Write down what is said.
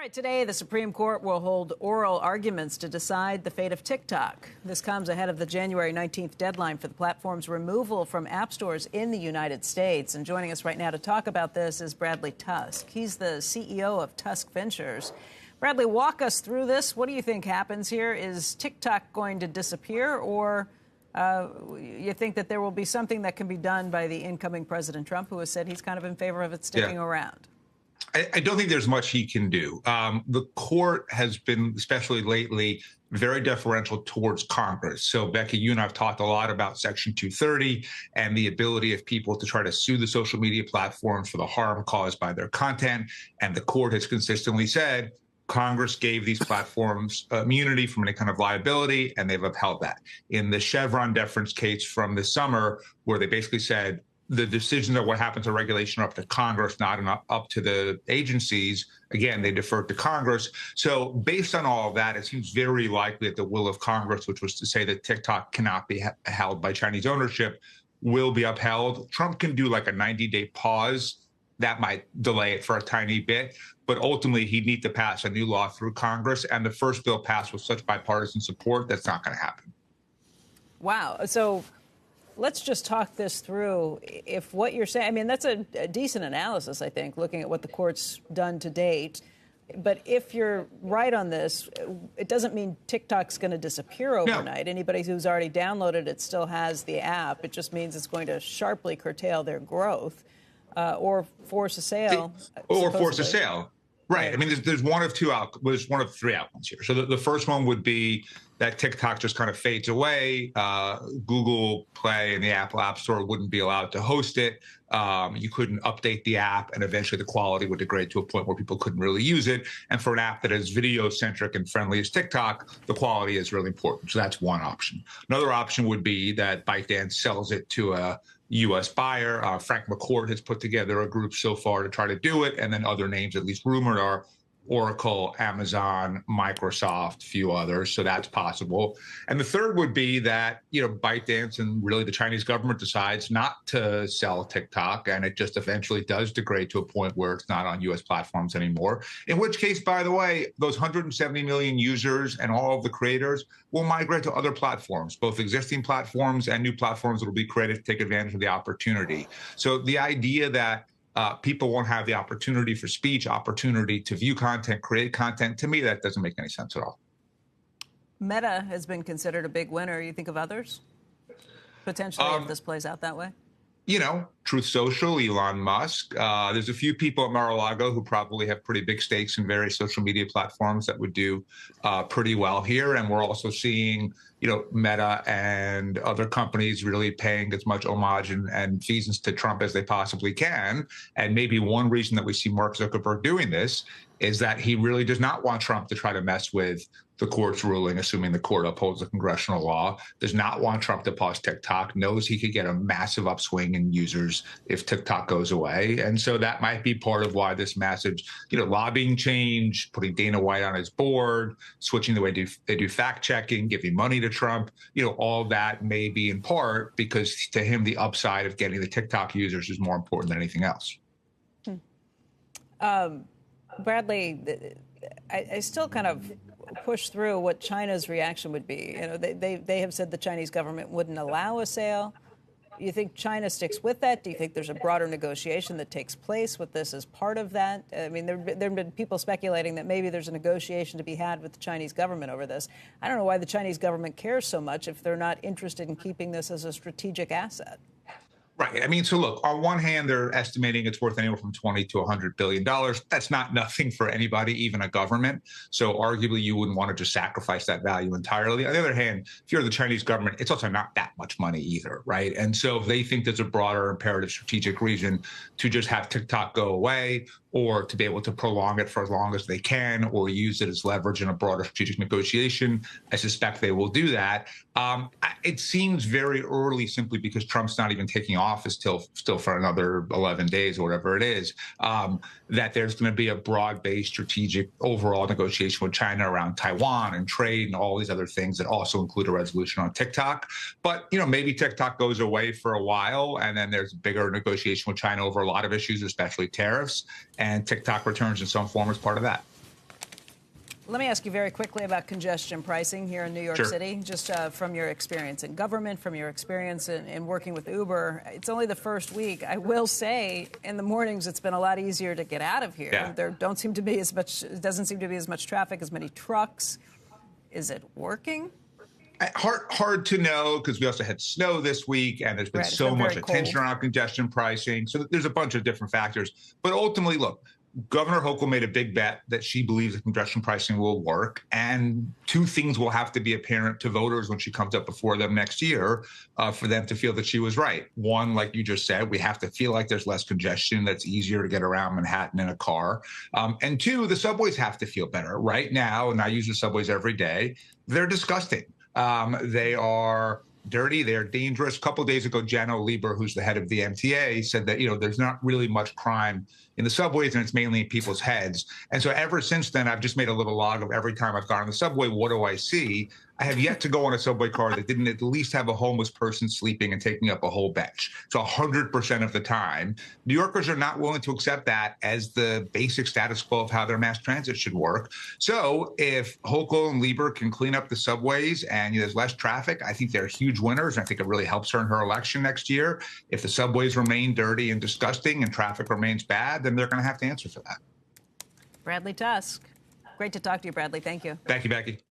right, today the Supreme Court will hold oral arguments to decide the fate of TikTok. This comes ahead of the January 19th deadline for the platform's removal from app stores in the United States. And joining us right now to talk about this is Bradley Tusk. He's the CEO of Tusk Ventures. Bradley, walk us through this. What do you think happens here? Is TikTok going to disappear, or you think that there will be something that can be done by the incoming President Trump, who has said he's kind of in favor of it sticking around? I don't think there's much he can do. The court has been, especially lately, very deferential towards Congress. So, Becky, you and I have talked a lot about Section 230 and the ability of people to try to sue the social media platforms for the harm caused by their content. And the court has consistently said Congress gave these platforms immunity from any kind of liability, and they've upheld that. In the Chevron deference case from this summer, where they basically said the decisions of what happens to regulation are up to Congress, not up to the agencies. Again, they deferred to Congress. So based on all of that, it seems very likely that the will of Congress, which was to say that TikTok cannot be held by Chinese ownership, will be upheld. Trump can do like a 90-day pause. That might delay it for a tiny bit. But ultimately, he'd need to pass a new law through Congress. And the first bill passed with such bipartisan support, that's not going to happen. Wow. So let's just talk this through. If what you're saying, I mean, that's a decent analysis, I think, looking at what the court's done to date. But if you're right on this, it doesn't mean TikTok's going to disappear overnight. No. Anybody who's already downloaded it still has the app. It just means it's going to sharply curtail their growth or force a sale. Or force a sale. Right. I mean, there's one of three outcomes here. So the first one would be that TikTok just kind of fades away. Google Play and the Apple App Store wouldn't be allowed to host it. You couldn't update the app, and eventually the quality would degrade to a point where people couldn't really use it. And for an app that is video-centric and friendly as TikTok, the quality is really important. So that's one option. Another option would be that ByteDance sells it to a U.S. buyer. Frank McCourt has put together a group so far to try to do it. And then other names, at least rumored, are Oracle, Amazon, Microsoft, a few others. So that's possible. And the third would be that, ByteDance and really the Chinese government decides not to sell TikTok, and it just eventually does degrade to a point where it's not on U.S. platforms anymore. In which case, by the way, those 170 million users and all of the creators will migrate to other platforms, both existing platforms and new platforms that will be created to take advantage of the opportunity. So the idea that people won't have the opportunity for speech, opportunity to view content, create content, to me, that doesn't make any sense at all. Meta has been considered a big winner. You think of others, potentially, if this plays out that way? Truth Social, Elon Musk. There's a few people at Mar-a-Lago who probably have pretty big stakes in various social media platforms that would do pretty well here. And we're also seeing, Meta and other companies really paying as much homage and feasance to Trump as they possibly can. And maybe one reason that we see Mark Zuckerberg doing this is that he really does not want Trump to try to mess with the court's ruling, assuming the court upholds the congressional law, does not want Trump to pause TikTok, knows he could get a massive upswing in users if TikTok goes away. And so that might be part of why this message, lobbying change, putting Dana White on his board, switching the way they do fact checking, giving money to Trump, all that may be in part because to him, the upside of getting the TikTok users is more important than anything else. Bradley, I still kind of push through what China's reaction would be. They have said the Chinese government wouldn't allow a sale. You think China sticks with that? Do you think there's a broader negotiation that takes place with this as part of that? I mean, there have been people speculating that maybe there's a negotiation to be had with the Chinese government over this. I don't know why the Chinese government cares so much if they're not interested in keeping this as a strategic asset. Right. I mean, so look, on one hand, they're estimating it's worth anywhere from $20 to $100 billion. That's not nothing for anybody, even a government. So arguably, you wouldn't want to just sacrifice that value entirely. On the other hand, if you're the Chinese government, it's also not that much money either. Right. And so if they think there's a broader imperative strategic reason to just have TikTok go away, or to be able to prolong it for as long as they can, or use it as leverage in a broader strategic negotiation, I suspect they will do that. It seems very early simply because Trump's not even taking office still for another 11 days or whatever it is, that there's going to be a broad-based strategic overall negotiation with China around Taiwan and trade and all these other things that also include a resolution on TikTok. But, maybe TikTok goes away for a while, and then there's bigger negotiation with China over a lot of issues, especially tariffs, and TikTok returns in some form as part of that. Let me ask you very quickly about congestion pricing here in New York City, just from your experience in government, from your experience in working with Uber. It's only the first week. I will say in the mornings it's been a lot easier to get out of here. Yeah. There doesn't seem to be as much traffic, as many trucks. Is it working? Hard to know, because we also had snow this week, and there's been so much attention around congestion pricing. So there's a bunch of different factors. But ultimately, look, Governor Hochul made a big bet that she believes that congestion pricing will work. And two things will have to be apparent to voters when she comes up before them next year for them to feel that she was right. One, like you just said, we have to feel like there's less congestion, that's easier to get around Manhattan in a car. And two, the subways have to feel better. Right now, and I use the subways every day, they're disgusting. They are dirty. They're dangerous. A couple of days ago, Jano Lieber, who's the head of the MTA, said that, there's not really much crime in the subways, and it's mainly in people's heads. And so ever since then, I've just made a little log of every time I've gone on the subway, what do I see? I have yet to go on a subway car that didn't at least have a homeless person sleeping and taking up a whole bench. So 100% of the time, New Yorkers are not willing to accept that as the basic status quo of how their mass transit should work. So if Hochul and Lieber can clean up the subways and there's less traffic, I think they're huge winners. And I think it really helps her in her election next year. If the subways remain dirty and disgusting and traffic remains bad, then they're going to have to answer for that. Bradley Tusk. Great to talk to you, Bradley. Thank you. Thank you, Becky.